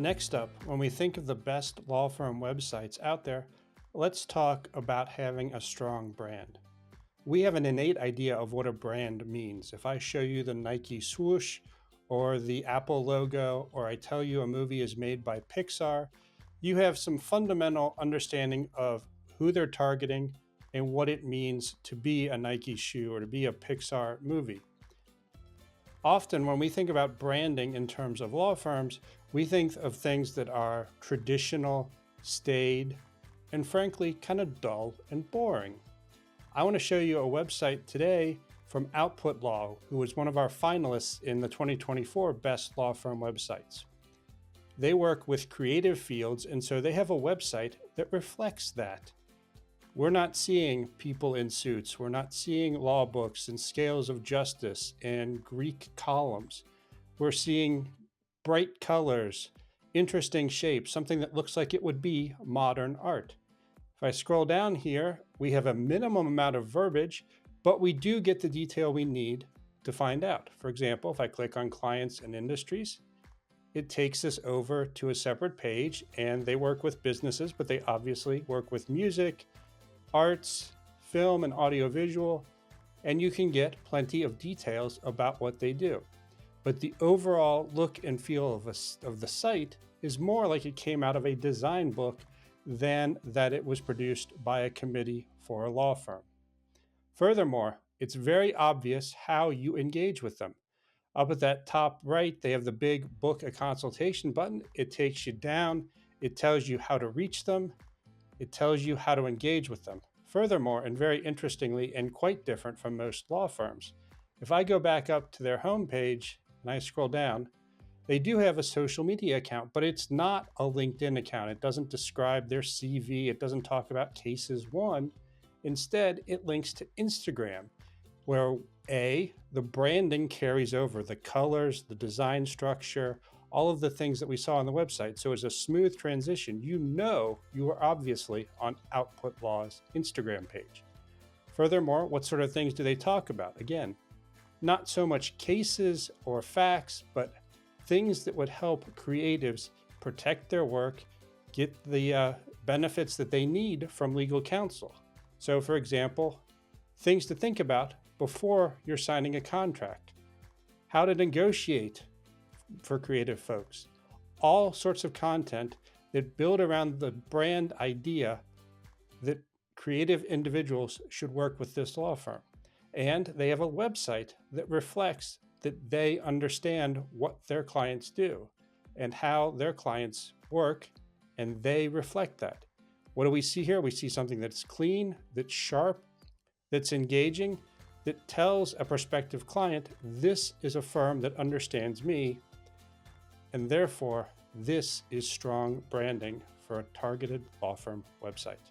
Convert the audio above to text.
Next up, when we think of the best law firm websites out there, let's talk about having a strong brand. We have an innate idea of what a brand means. If I show you the Nike swoosh or the Apple logo, or I tell you a movie is made by Pixar, you have some fundamental understanding of who they're targeting and what it means to be a Nike shoe or to be a Pixar movie. Often when we think about branding in terms of law firms, we think of things that are traditional, staid, and frankly, kind of dull and boring. I want to show you a website today from Output Law, who was one of our finalists in the 2024 Best Law Firm Websites. They work with creative fields, and so they have a website that reflects that. We're not seeing people in suits. We're not seeing law books and scales of justice and Greek columns. We're seeing bright colors, interesting shapes, something that looks like it would be modern art. If I scroll down here, we have a minimum amount of verbiage, but we do get the detail we need to find out. For example, if I click on clients and industries, it takes us over to a separate page, and they work with businesses, but they obviously work with music, arts, film, and audiovisual, and you can get plenty of details about what they do. But the overall look and feel of the site is more like it came out of a design book than that it was produced by a committee for a law firm. Furthermore, it's very obvious how you engage with them. Up at that top right, they have the big book a consultation button. It takes you down. It tells you how to reach them. It tells you how to engage with them. Furthermore, and very interestingly, and quite different from most law firms, if I go back up to their homepage and I scroll down, they do have a social media account, but it's not a LinkedIn account. It doesn't describe their CV. It doesn't talk about cases won. Instead, it links to Instagram, where the branding carries over the colors, the design structure, all of the things that we saw on the website. So it's a smooth transition. You know you are obviously on Output Law's Instagram page. Furthermore, what sort of things do they talk about? Again, not so much cases or facts, but things that would help creatives protect their work, get the benefits that they need from legal counsel. So for example, things to think about before you're signing a contract, how to negotiate for creative folks, all sorts of content that build around the brand idea that creative individuals should work with this law firm. And they have a website that reflects that they understand what their clients do and how their clients work, and they reflect that. What do we see here? We see something that's clean, that's sharp, that's engaging, that tells a prospective client, this is a firm that understands me, and therefore this is strong branding for a targeted law firm website.